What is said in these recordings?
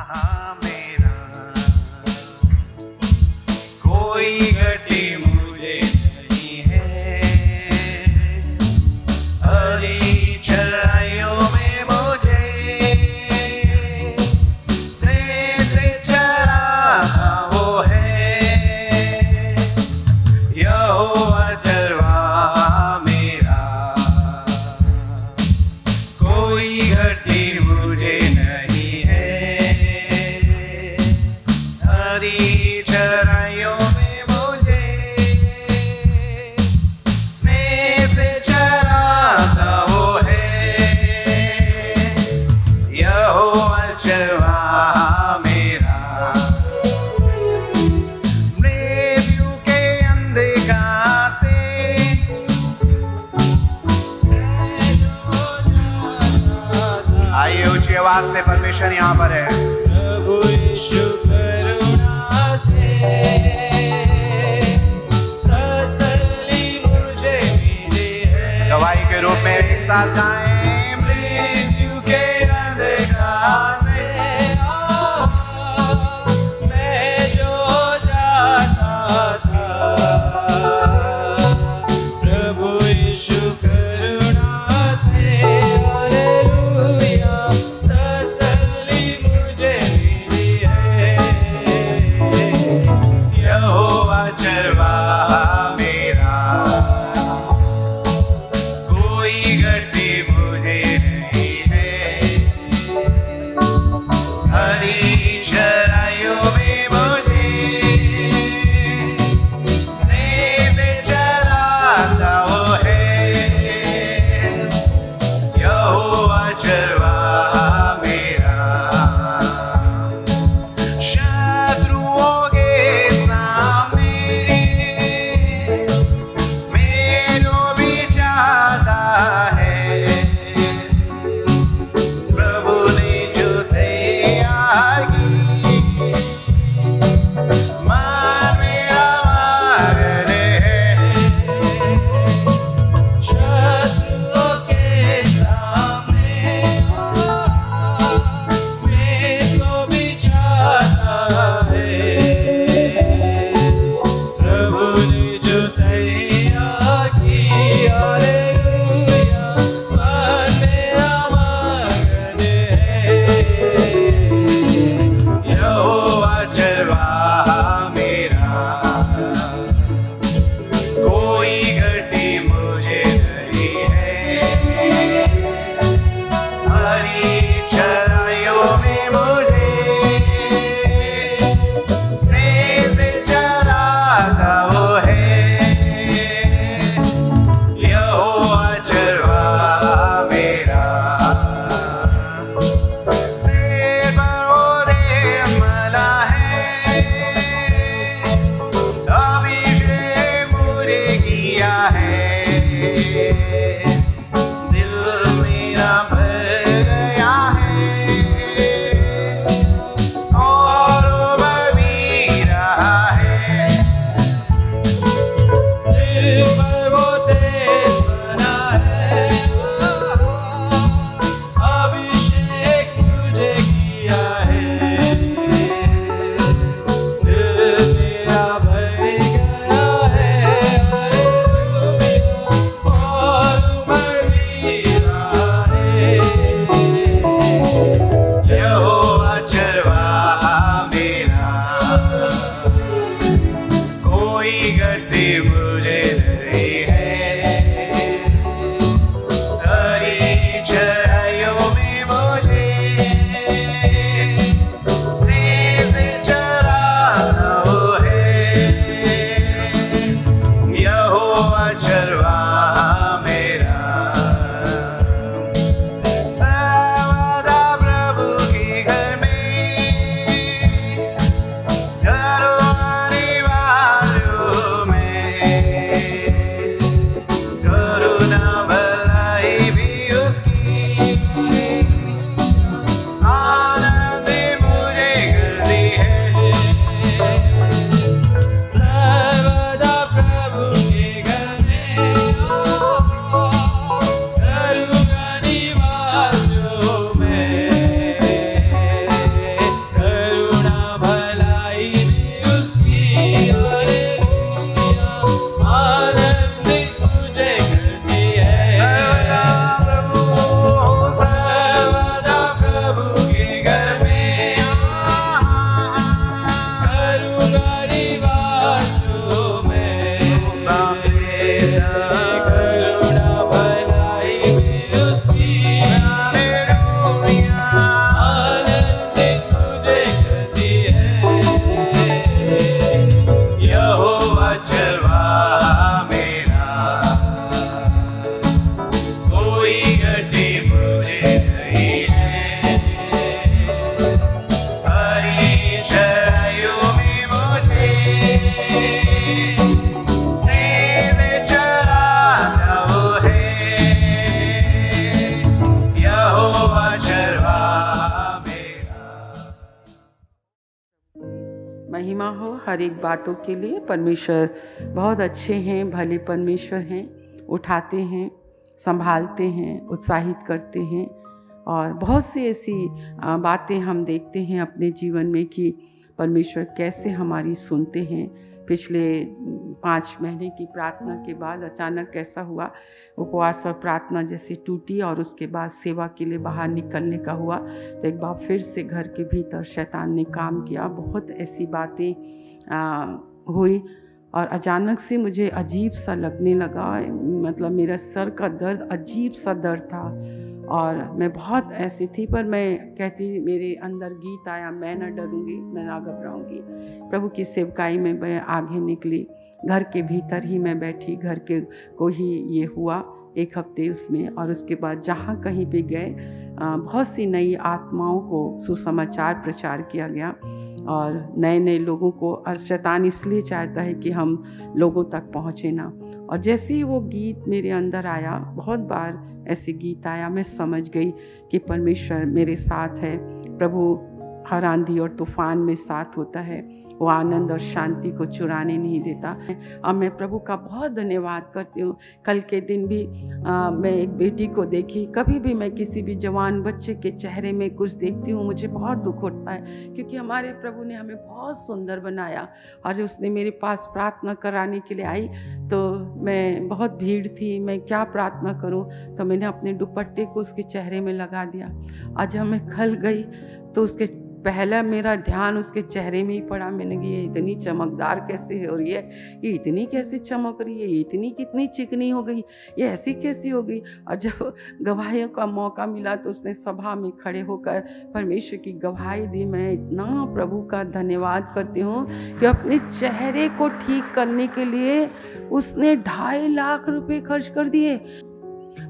मेरा, कोई घटी मुझे नहीं है। हरी चराइयों में मुझे स्नेह से चराता वो है। यहोवा चरवाहा मेरा, कोई घटी मुझे नहीं है। हरी चराइयों में मुझे स्नेह से चराता वो है। यहोवा चरवाहा मेरा, मृत्यु के अंधकार से आइए ऊंची आवाज से परमेश्वर यहाँ पर है। प्रभु यीशु करुणा से तसल्ली मुझे मिली है। गवाही के रूप में एक साथ गाएं। मृत्यु के अंधकार से मैं जो जाता था, प्रभु यीशु करुणा से हालेलुया तसल्ली मुझे मिली है। यहोवा चरवाहा मेरा, कोई घटी हर एक बातों के लिए। परमेश्वर बहुत अच्छे हैं, भले परमेश्वर हैं, उठाते हैं, संभालते हैं, उत्साहित करते हैं। और बहुत सी ऐसी बातें हम देखते हैं अपने जीवन में कि परमेश्वर कैसे हमारी सुनते हैं। पिछले 5 महीने की प्रार्थना के बाद अचानक ऐसा हुआ, उपवास और प्रार्थना जैसे टूटी और उसके बाद सेवा के लिए बाहर निकलने का हुआ, तो एक बार फिर से घर के भीतर शैतान ने काम किया। बहुत ऐसी बातें हुई और अचानक से मुझे अजीब सा लगने लगा, मतलब मेरा सर का दर्द, अजीब सा दर्द था। और मैं बहुत ऐसी थी, पर मैं कहती, मेरे अंदर गीत आया, मैं न डरूंगी, मैं ना घबराऊंगी। प्रभु की सेवकाई में मैं आगे निकली, घर के भीतर ही मैं बैठी, घर के को ही ये हुआ 1 हफ्ते उसमें। और उसके बाद जहाँ कहीं पे गए बहुत सी नई आत्माओं को सुसमाचार प्रचार किया गया और नए नए लोगों को। और शैतान इसलिए चाहता है कि हम लोगों तक पहुँचे ना। और जैसे ही वो गीत मेरे अंदर आया, बहुत बार ऐसे गीत आया, मैं समझ गई कि परमेश्वर मेरे साथ है। प्रभु हर आंधी और तूफान में साथ होता है, वो आनंद और शांति को चुराने नहीं देता। और मैं प्रभु का बहुत धन्यवाद करती हूँ। कल के दिन भी मैं एक बेटी को देखी। कभी भी मैं किसी भी जवान बच्चे के चेहरे में कुछ देखती हूँ, मुझे बहुत दुख होता है, क्योंकि हमारे प्रभु ने हमें बहुत सुंदर बनाया। और उसने मेरे पास प्रार्थना कराने के लिए आई, तो मैं बहुत भीड़ थी, मैं क्या प्रार्थना करूँ, तो मैंने अपने दुपट्टे को उसके चेहरे में लगा दिया। और जब मैं कल गई तो उसके पहला मेरा ध्यान उसके चेहरे में ही पड़ा। मैंने कहा, ये इतनी चमकदार कैसे हो रही है, ये इतनी कैसे चमक रही है, ये इतनी कितनी चिकनी हो गई, ये ऐसी कैसी हो गई। और जब गवाहियों का मौका मिला तो उसने सभा में खड़े होकर परमेश्वर की गवाही दी। मैं इतना प्रभु का धन्यवाद करती हूँ कि अपने चेहरे को ठीक करने के लिए उसने 2.5 लाख रुपए खर्च कर दिए,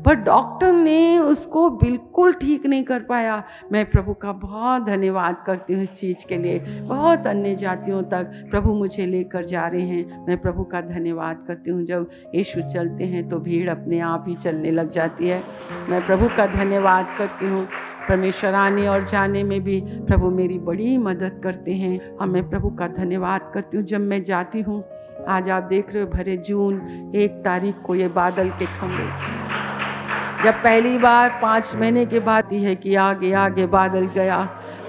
पर डॉक्टर ने उसको बिल्कुल ठीक नहीं कर पाया। मैं प्रभु का बहुत धन्यवाद करती हूँ इस चीज़ के लिए। बहुत अन्य जातियों तक प्रभु मुझे लेकर जा रहे हैं, मैं प्रभु का धन्यवाद करती हूँ। जब यीशु चलते हैं तो भीड़ अपने आप ही चलने लग जाती है। मैं प्रभु का धन्यवाद करती हूँ। परमेश्वर आने और जाने में भी प्रभु मेरी बड़ी मदद करते हैं और मैं प्रभु का धन्यवाद करती हूँ। जब मैं जाती हूँ, आज आप देख रहे हो भरे जून 1 तारीख को ये बादल के खंभे, जब पहली बार 5 महीने के बाद ही है कि आगे आगे बादल गया,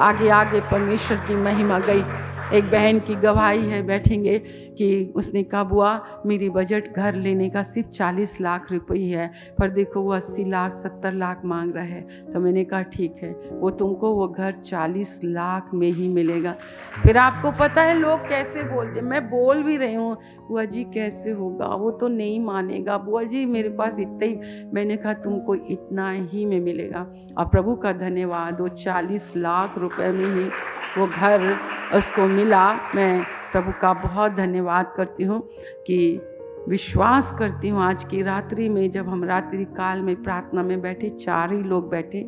आगे आगे परमेश्वर की महिमा गई। एक बहन की गवाही है, बैठेंगे, कि उसने कहा, बुआ मेरी बजट घर लेने का सिर्फ 40 लाख रुपए है, पर देखो वो 80 लाख 70 लाख मांग रहा है। तो मैंने कहा ठीक है, वो तुमको वो घर 40 लाख में ही मिलेगा। फिर आपको पता है लोग कैसे बोलते, मैं बोल भी रही हूँ, बुआ जी कैसे होगा, वो तो नहीं मानेगा, बुआ जी मेरे पास इतना ही। मैंने कहा तुमको इतना ही में मिलेगा। और प्रभु का धन्यवाद, वो 40 लाख रुपए में ही वो घर उसको मिला। मैं प्रभु का बहुत धन्यवाद करती हूँ कि विश्वास करती हूँ। आज की रात्रि में जब हम रात्रि काल में प्रार्थना में बैठे, 4 ही लोग बैठे,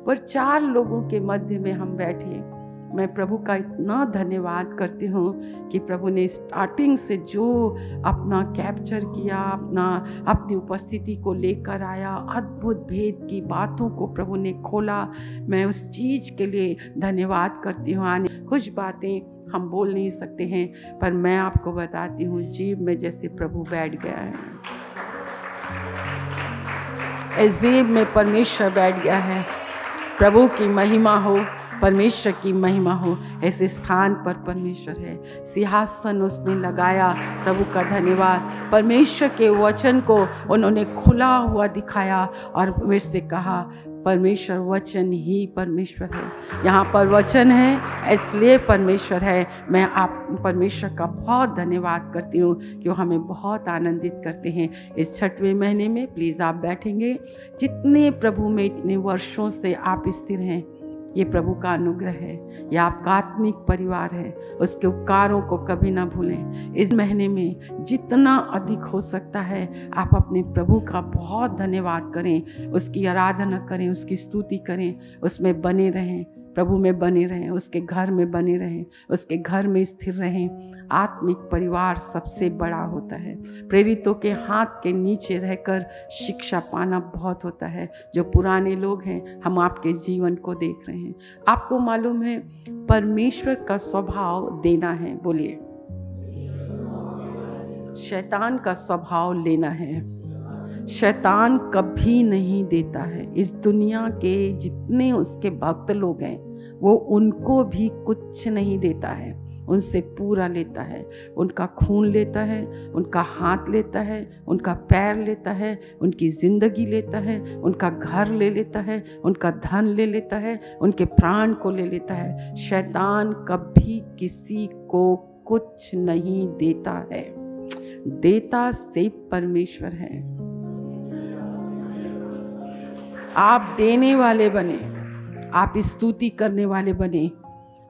पर 4 लोगों के मध्य में हम बैठे। मैं प्रभु का इतना धन्यवाद करती हूँ कि प्रभु ने स्टार्टिंग से जो अपना कैप्चर किया, अपनी उपस्थिति को लेकर आया, अद्भुत भेद की बातों को प्रभु ने खोला। मैं उस चीज़ के लिए धन्यवाद करती हूँ। आने कुछ बातें हम बोल नहीं सकते हैं, पर मैं आपको बताती हूँ, जीव में जैसे प्रभु बैठ गया है, इस जीव में परमेश्वर बैठ गया है। प्रभु की महिमा हो, परमेश्वर की महिमा हो। ऐसे स्थान पर परमेश्वर है, सिंहासन उसने लगाया। प्रभु का धन्यवाद। परमेश्वर के वचन को उन्होंने खुला हुआ दिखाया और मेरे से कहा, परमेश्वर वचन ही परमेश्वर है। यहाँ पर वचन है इसलिए परमेश्वर है। मैं आप परमेश्वर का बहुत धन्यवाद करती हूँ कि वो हमें बहुत आनंदित करते हैं। इस 6वें महीने में प्लीज़ आप बैठेंगे। जितने प्रभु में इतने वर्षों से आप स्थिर हैं, ये प्रभु का अनुग्रह है, ये आपका आत्मिक परिवार है। उसके उपकारों को कभी ना भूलें। इस महीने में जितना अधिक हो सकता है आप अपने प्रभु का बहुत धन्यवाद करें, उसकी आराधना करें, उसकी स्तुति करें, उसमें बने रहें, प्रभु में बने रहें, उसके घर में बने रहें, उसके घर में स्थिर रहें। आत्मिक परिवार सबसे बड़ा होता है। प्रेरितों के हाथ के नीचे रहकर शिक्षा पाना बहुत होता है। जो पुराने लोग हैं, हम आपके जीवन को देख रहे हैं। आपको मालूम है परमेश्वर का स्वभाव देना है। बोलिए, शैतान का स्वभाव लेना है। शैतान कभी नहीं देता है। इस दुनिया के जितने उसके भक्त लोग हैं वो उनको भी कुछ नहीं देता है, उनसे पूरा लेता है। उनका खून लेता है, उनका हाथ लेता है, उनका पैर लेता है, उनकी ज़िंदगी लेता है, उनका घर ले लेता है, उनका धन ले लेता है, उनके प्राण को ले लेता है। शैतान कभी किसी को कुछ नहीं देता है, देता सिर्फ परमेश्वर है। आप देने वाले बने, आप स्तुति करने वाले बने,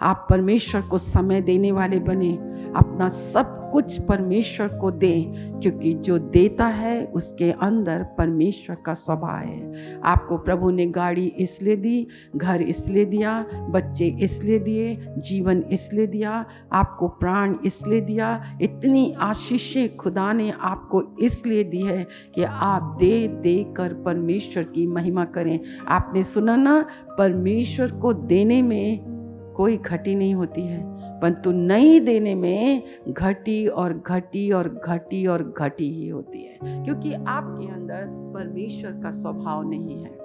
आप परमेश्वर को समय देने वाले बने, अपना सब कुछ परमेश्वर को दें, क्योंकि जो देता है उसके अंदर परमेश्वर का स्वभाव है। आपको प्रभु ने गाड़ी इसलिए दी, घर इसलिए दिया, बच्चे इसलिए दिए, जीवन इसलिए दिया, आपको प्राण इसलिए दिया, इतनी आशीषें खुदा ने आपको इसलिए दी है कि आप दे दे कर परमेश्वर की महिमा करें। आपने सुना ना, परमेश्वर को देने में कोई घटी नहीं होती है, परंतु नहीं देने में घटी और घटी और घटी और घटी ही होती है, क्योंकि आपके अंदर परमेश्वर का स्वभाव नहीं है।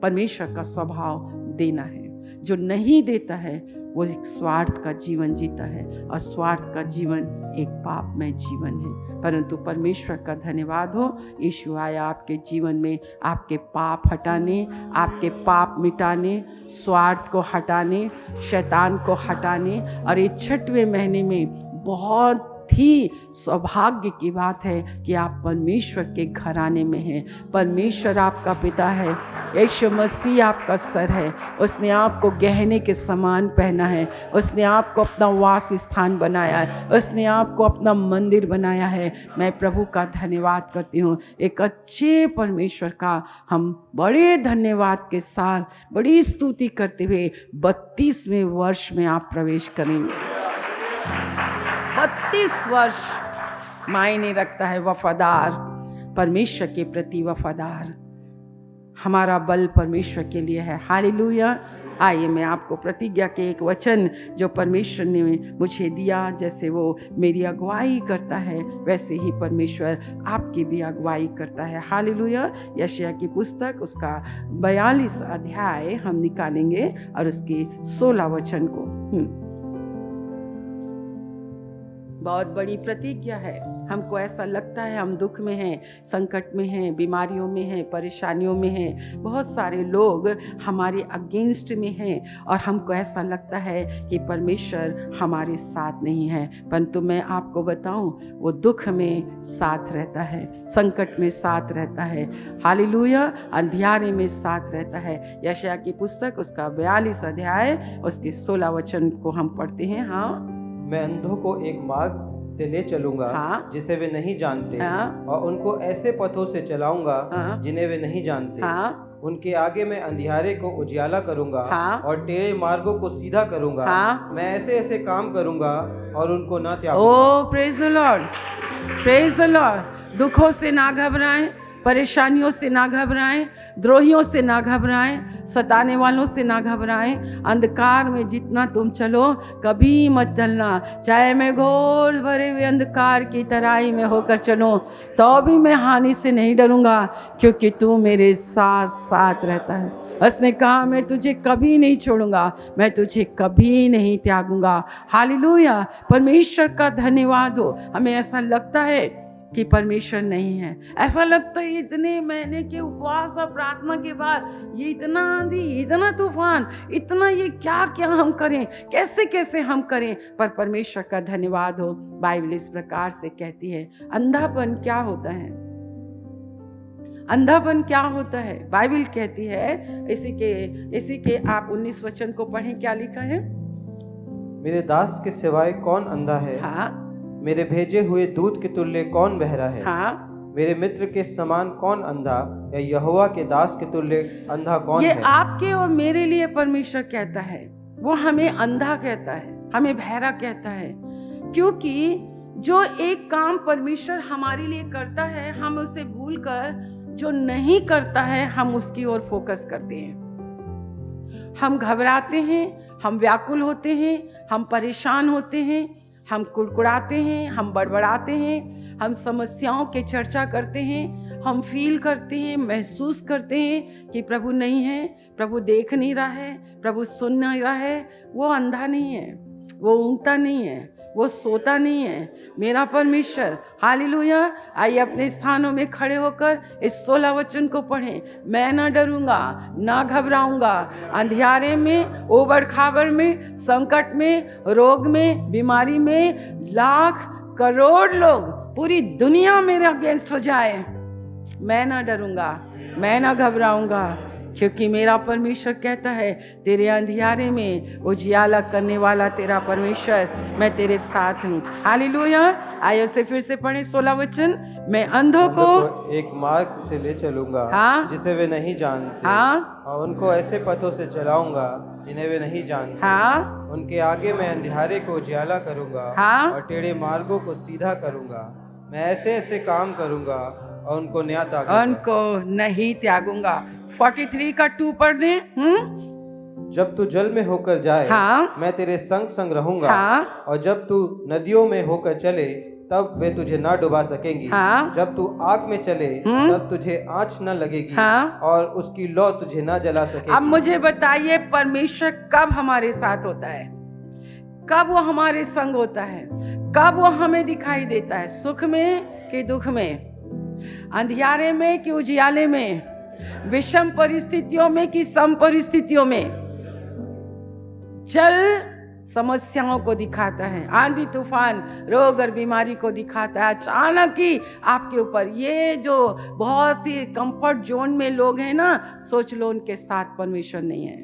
परमेश्वर का स्वभाव देना है। जो नहीं देता है वो एक स्वार्थ का जीवन जीता है, और स्वार्थ का जीवन एक पापमय जीवन है। परंतु परमेश्वर का धन्यवाद हो, यीशु आया आपके जीवन में आपके पाप हटाने, आपके पाप मिटाने, स्वार्थ को हटाने, शैतान को हटाने। और ये 6वें महीने में बहुत ही सौभाग्य की बात है कि आप परमेश्वर के घराने में हैं। परमेश्वर आपका पिता है, यीशु मसीह आपका सर है, उसने आपको गहने के समान पहना है, उसने आपको अपना वास स्थान बनाया है, उसने आपको अपना मंदिर बनाया है। मैं प्रभु का धन्यवाद करती हूँ। एक अच्छे परमेश्वर का हम बड़े धन्यवाद के साथ, बड़ी स्तुति करते हुए 32वें वर्ष में आप प्रवेश करेंगे। 32 वर्ष मायने रखता है। वफादार, परमेश्वर के प्रति वफादार। हमारा बल परमेश्वर के लिए है। हालेलुया। आइए मैं आपको प्रतिज्ञा के एक वचन जो परमेश्वर ने मुझे दिया, जैसे वो मेरी अगुवाई करता है वैसे ही परमेश्वर आपकी भी अगुवाई करता है। हालेलुया। यशायाह की पुस्तक उसका 42 अध्याय हम निकालेंगे और उसकी 16 वचन को। बहुत बड़ी प्रतिज्ञा है। हमको ऐसा लगता है हम दुख में हैं, संकट में हैं, बीमारियों में हैं, परेशानियों में हैं, बहुत सारे लोग हमारे अगेंस्ट में हैं और हमको ऐसा लगता है कि परमेश्वर हमारे साथ नहीं है। परंतु मैं आपको बताऊं, वो दुख में साथ रहता है, संकट में साथ रहता है। हालेलुया। अंधियारे में साथ रहता है। यशायाह की पुस्तक उसका 42 अध्याय उसके 16 वचन को हम पढ़ते हैं। हाँ, मैं अंधों को एक मार्ग से ले चलूंगा, हाँ, जिसे वे नहीं जानते, हाँ, और उनको ऐसे पथों से चलाऊंगा, हाँ, जिन्हें वे नहीं जानते। हाँ, उनके आगे मैं अंधियारे को उजियाला करूंगा, हाँ, और टेढ़े मार्गों को सीधा करूंगा। हाँ, मैं ऐसे ऐसे काम करूंगा और उनको न त्यागूंगा। Oh praise the Lord, praise the Lord. दुखों से ना घबराएं, परेशानियों से ना घबराएं, द्रोहियों से ना घबराएं, सताने वालों से ना घबराएं। अंधकार में जितना तुम चलो कभी मत चलना, चाहे मैं घोर भरे हुए अंधकार की तराई में होकर चलूं तो भी मैं हानि से नहीं डरूंगा, क्योंकि तू मेरे साथ साथ रहता है। उसने कहा मैं तुझे कभी नहीं छोड़ूंगा, मैं तुझे कभी नहीं त्यागूंगा। हालेलुया। परमेश्वर का धन्यवाद हो। हमें ऐसा लगता है कि परमेश्वर नहीं है, ऐसा लगता है इतने महीने के उपवास और प्रार्थना के बाद ये इतना आंधी, इतना तूफान, इतना ये क्या क्या हम करें, कैसे कैसे हम करें। पर परमेश्वर का धन्यवाद हो। बाइबल इस प्रकार से कहती है, अंधापन क्या होता है? अंधापन क्या होता है? बाइबल कहती है, इसी के आप 19 वचन को पढ़ें। क्या लिखा है? मेरे दास के सिवाय कौन अंधा है? हाँ, मेरे भेजे हुए दूत के तुल्य कौन बहरा है? हाँ, मेरे मित्र के समान कौन अंधा, या यहोवा के दास के तुल्य अंधा कौन ये है? आपके और मेरे लिए परमेश्वर कहता है। वो हमें अंधा कहता है, हमें बहरा कहता है, क्योंकि जो एक काम परमेश्वर हमारे लिए करता है हम उसे भूलकर जो नहीं करता है हम उसकी ओर फोकस करते हैं। हम घबराते हैं, हम व्याकुल होते हैं, हम परेशान होते हैं, हम कुड़कुड़ाते हैं, हम बड़बड़ाते हैं, हम समस्याओं के चर्चा करते हैं, हम फील करते हैं, महसूस करते हैं कि प्रभु नहीं है, प्रभु देख नहीं रहा है, प्रभु सुन नहीं रहा है। वो अंधा नहीं है, वो ऊँगता नहीं है, वो सोता नहीं है। मेरा परमेश्वर, हालेलुया। आइए अपने स्थानों में खड़े होकर इस 16 वचन को पढ़ें। मैं ना डरूंगा, ना घबराऊंगा। अंधियारे में, ओबड़ खाबड़ में, संकट में, रोग में, बीमारी में, लाख करोड़ लोग, पूरी दुनिया मेरे अगेंस्ट हो जाए, मैं ना डरूंगा, मैं ना घबराऊंगा, क्योंकि मेरा परमेश्वर कहता है तेरे अंधियारे में उजियाला करने वाला तेरा परमेश्वर, मैं तेरे साथ हूँ। हालेलुया। आइए उसे फिर से पढ़ें 16 वचन। मैं अंधों को एक मार्ग से ले चलूंगा, हाँ, जिसे वे नहीं जानते, हाँ, और उनको ऐसे पथों से चलाऊंगा जिन्हें वे नहीं जानते। हाँ, उनके आगे मैं अंधियारे को उजियाला करूंगा, हाँ, और टेढ़े मार्गों को सीधा करूंगा। मैं ऐसे ऐसे काम करूंगा और उनको न्याय त्यागूंगा। उनको नहीं त्यागूंगा। 43 का 2 पढ़ दें। जब तू जल में होकर जाए, हाँ, मैं तेरे संग संग रहूंगा, हाँ, और जब तू नदियों में होकर चले, तब वे तुझे ना डुबा सकेंगी। हाँ, जब तू आग में चले, तब तुझे आँच न लगेगी, हाँ, और उसकी लौ तुझे ना जला सकेगी। अब मुझे बताइए, परमेश्वर कब हमारे साथ होता है? कब वो हमारे संग होता है? कब वो हमें दिखाई देता है? सुख में कि दुख में, अंधियारे में कि उजियाले में, विषम परिस्थितियों में कि सम परिस्थितियों में? जल समस्याओं को दिखाता है, आंधी तूफान, रोग और बीमारी को दिखाता है, अचानक ही आपके ऊपर। ये जो बहुत ही कंफर्ट जोन में लोग हैं ना, सोच लो उनके साथ परमेश्वर नहीं है।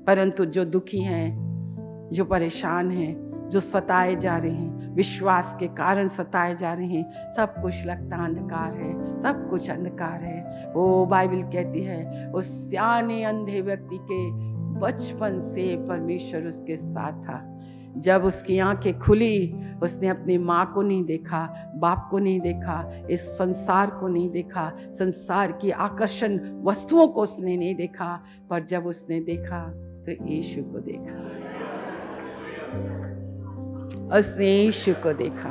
परंतु जो दुखी हैं, जो परेशान हैं, जो सताए जा रहे हैं, विश्वास के कारण सताए जा रहे हैं, सब कुछ लगता अंधकार है, सब कुछ अंधकार है। वो बाइबल कहती है उस सियाने अंधे व्यक्ति के बचपन से परमेश्वर उसके साथ था। जब उसकी आंखें खुली, उसने अपनी माँ को नहीं देखा, बाप को नहीं देखा, इस संसार को नहीं देखा, संसार की आकर्षण वस्तुओं को उसने नहीं देखा, पर जब उसने देखा तो यीशु को देखा। उसने यीशु को देखा,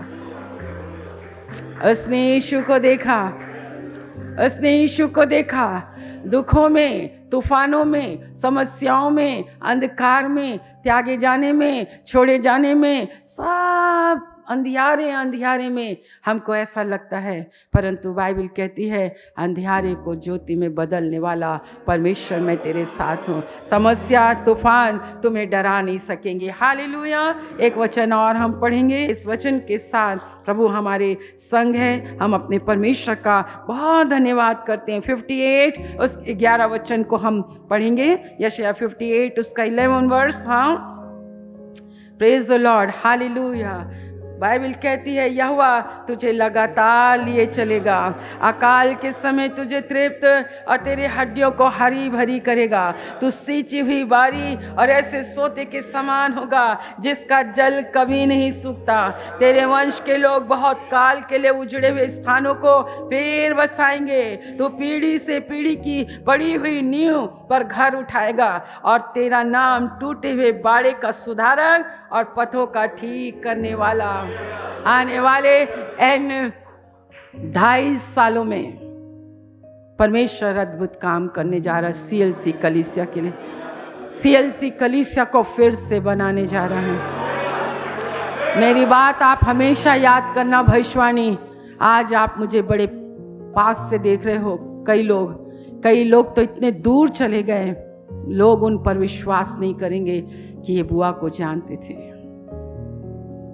उसने यीशु को देखा, उसने यीशु को देखा। दुखों में, तूफानों में, समस्याओं में, अंधकार में, त्यागे जाने में, छोड़े जाने में, सब अंधियारे में हमको ऐसा लगता है, परंतु बाइबल कहती है अंधियारे को ज्योति में बदलने वाला परमेश्वर, मैं तेरे साथ हूँ। समस्या, तूफान तुम्हें डरा नहीं सकेंगे। हालेलुया। एक वचन और हम पढ़ेंगे। इस वचन के साथ प्रभु हमारे संग है, हम अपने परमेश्वर का बहुत धन्यवाद करते हैं। 58 उस 11 वचन को हम पढ़ेंगे। यशायाह 58 उसका 11 वर्स। हाँ, praise the Lord, hallelujah. Bible कहती है यहोवा तुझे लगातार लिए चलेगा, अकाल के समय तुझे तृप्त और तेरे हड्डियों को हरी भरी करेगा। तू सींची हुई बारी और ऐसे सोते के समान होगा जिसका जल कभी नहीं सूखता। तेरे वंश के लोग बहुत काल के लिए उजड़े हुए स्थानों को फिर बसाएंगे। तू पीढ़ी से पीढ़ी की पड़ी हुई नींव पर घर उठाएगा और तेरा नाम टूटे हुए बाड़े का सुधारक और पथों का ठीक करने वाला। आने वाले इन 2.5 सालों में परमेश्वर अद्भुत काम करने जा रहा है CLC कलीसिया के लिए। CLC कलीसिया को फिर से बनाने जा रहा है। मेरी बात आप हमेशा याद करना भविष्यवाणी। आज आप मुझे बड़े पास से देख रहे हो। कई लोग तो इतने दूर चले गए, लोग उन पर विश्वास नहीं करेंगे कि ये बुआ को जानते थे।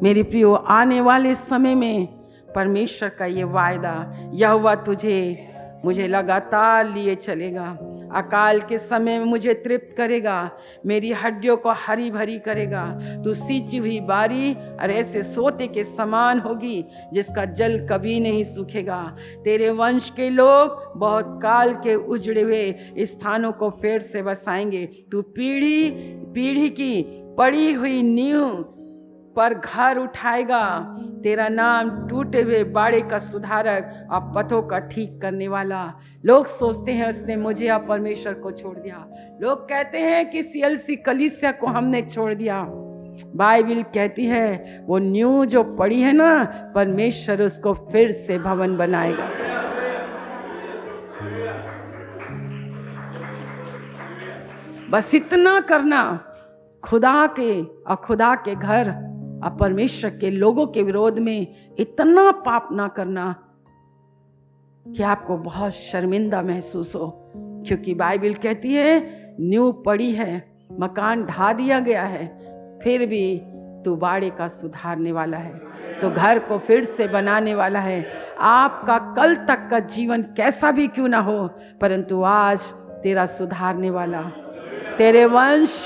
मेरी प्रियो, आने वाले समय में परमेश्वर का ये वायदा, यहोवा मुझे लगातार लिए चलेगा, अकाल के समय में मुझे तृप्त करेगा, मेरी हड्डियों को हरी भरी करेगा। तू सींची हुई बारी और ऐसे सोते के समान होगी जिसका जल कभी नहीं सूखेगा। तेरे वंश के लोग बहुत काल के उजड़े हुए स्थानों को फिर से बसाएंगे। तू पीढ़ी पीढ़ी की पड़ी हुई नींव पर घर उठाएगा। तेरा नाम टूटे हुए बाड़े का सुधारक और पथों का ठीक करने वाला। लोग सोचते हैं उसने मुझे और परमेश्वर को छोड़ दिया। लोग कहते हैं कि CLC कलीसिया को हमने छोड़ दिया। बाइबल कहती है वो न्यू जो पड़ी है ना, परमेश्वर उसको फिर से भवन बनाएगा। बस इतना करना, खुदा के घर और परमेश्वर के लोगों के विरोध में इतना पाप ना करना कि आपको बहुत शर्मिंदा महसूस हो। क्योंकि बाइबल कहती है न्यू पड़ी है, मकान ढा दिया गया है, फिर भी तू बाड़े का सुधारने वाला है, तो घर को फिर से बनाने वाला है। आपका कल तक का जीवन कैसा भी क्यों ना हो, परंतु आज तेरा सुधारने वाला, तेरे वंश,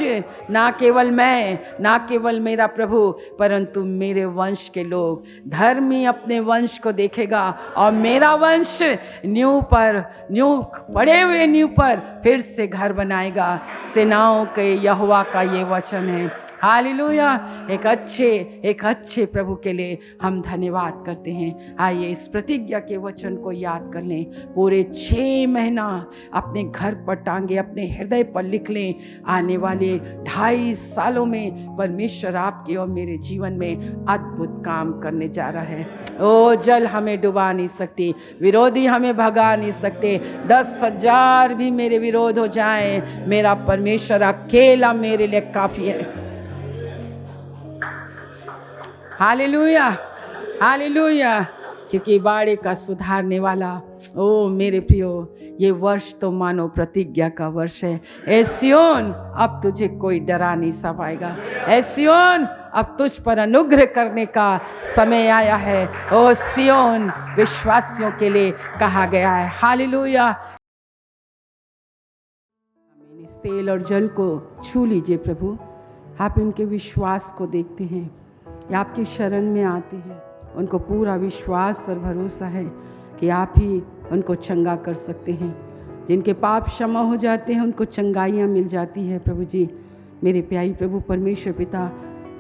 ना केवल मैं, ना केवल मेरा प्रभु, परंतु मेरे वंश के लोग, धर्मी अपने वंश को देखेगा और मेरा वंश न्यू पड़े हुए न्यू पर फिर से घर बनाएगा। सेनाओं के यहोवा का ये वचन है। हालेलुया। एक अच्छे प्रभु के लिए हम धन्यवाद करते हैं। आइए इस प्रतिज्ञा के वचन को याद कर लें। पूरे 6 महीना अपने घर पर टांगे, अपने हृदय पर लिख लें। आने वाले 2.5 सालों में परमेश्वर आपके और मेरे जीवन में अद्भुत काम करने जा रहा है। ओ जल हमें डुबा नहीं सकती, विरोधी हमें भगा नहीं सकते। 10,000 भी मेरे विरोध हो जाएं, मेरा परमेश्वर अकेला मेरे लिए काफी है। Hallelujah, hallelujah. क्योंकि बाड़े का सुधारने वाला, ओ मेरे प्रियो, ये वर्ष तो मानो प्रतिज्ञा का वर्ष है। ए सियोन, अब तुझे कोई डरा नहीं सकाएगा। ए सियोन, अब तुझ पर अनुग्रह करने का समय आया है। ओ सियोन, विश्वासियों के लिए कहा गया है। हालेलुया। इस तेल और जल को छू लीजिए प्रभु। आप इनके विश्वास को देखते हैं, आपकी शरण में आते हैं। उनको पूरा विश्वास और भरोसा है कि आप ही उनको चंगा कर सकते हैं। जिनके पाप क्षमा हो जाते हैं उनको चंगाइयाँ मिल जाती है। प्रभु जी, मेरे प्यारी प्रभु परमेश्वर पिता,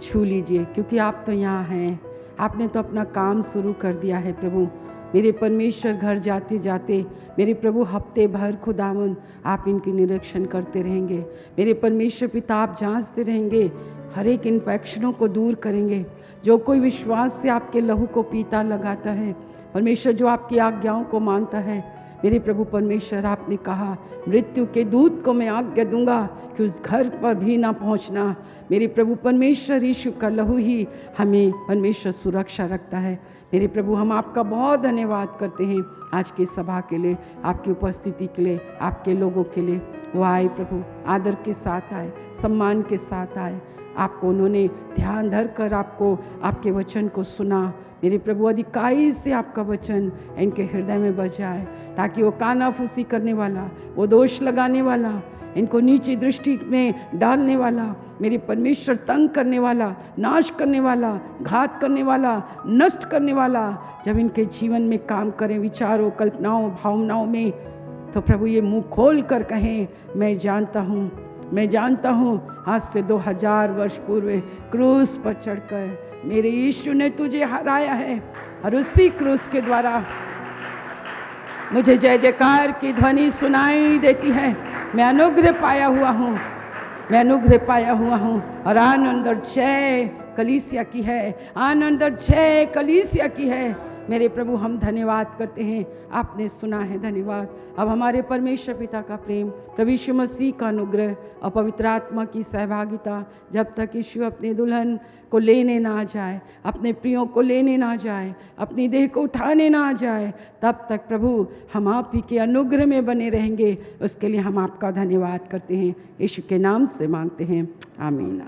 छू लीजिए, क्योंकि आप तो यहाँ हैं। आपने तो अपना काम शुरू कर दिया है प्रभु। मेरे परमेश्वर, घर जाते जाते मेरे प्रभु हफ्ते भर खुदावन आप इनकी निरीक्षण करते रहेंगे। मेरे परमेश्वर पिता, आप जांचते रहेंगे, हर एक इन्फेक्शनों को दूर करेंगे। जो कोई विश्वास से आपके लहू को पीता लगाता है परमेश्वर, जो आपकी आज्ञाओं को मानता है, मेरे प्रभु परमेश्वर, आपने कहा मृत्यु के दूत को मैं आज्ञा दूंगा कि उस घर पर भी ना पहुंचना। मेरे प्रभु परमेश्वर, यीशु का लहू ही हमें परमेश्वर सुरक्षा रखता है। मेरे प्रभु, हम आपका बहुत धन्यवाद करते हैं आज की सभा के लिए, आपकी उपस्थिति के लिए, आपके लोगों के लिए। वो आए प्रभु, आदर के साथ आए, सम्मान के साथ आए। आपको उन्होंने ध्यान धर कर आपको आपके वचन को सुना। मेरे प्रभु, अधिकाई से आपका वचन इनके हृदय में बजाए, ताकि वो कानाफूसी करने वाला, वो दोष लगाने वाला, इनको नीची दृष्टि में डालने वाला, मेरे परमेश्वर तंग करने वाला, नाश करने वाला, घात करने वाला, नष्ट करने वाला, जब इनके जीवन में काम करें, विचारों, कल्पनाओं, भावनाओं में, तो प्रभु ये मुंह खोल कर कहें, मैं जानता हूँ आज से 2000 वर्ष पूर्व क्रूस पर चढ़कर मेरे यीशु ने तुझे हराया है, और उसी क्रूस के द्वारा मुझे जय जयकार की ध्वनि सुनाई देती है। मैं अनुग्रह पाया हुआ हूँ, और आनंद और जय कलीसिया की है, आनंद और जय कलीसिया की है। मेरे प्रभु, हम धन्यवाद करते हैं, आपने सुना है, धन्यवाद। अब हमारे परमेश्वर पिता का प्रेम, प्रभु यीशु मसीह का अनुग्रह और पवित्र आत्मा की सहभागिता, जब तक यीशु अपने दुल्हन को लेने ना जाए, अपने प्रियों को लेने ना जाए, अपनी देह को उठाने ना जाए, तब तक प्रभु हम आप ही के अनुग्रह में बने रहेंगे। उसके लिए हम आपका धन्यवाद करते हैं, यीशु के नाम से मांगते हैं, आमीन।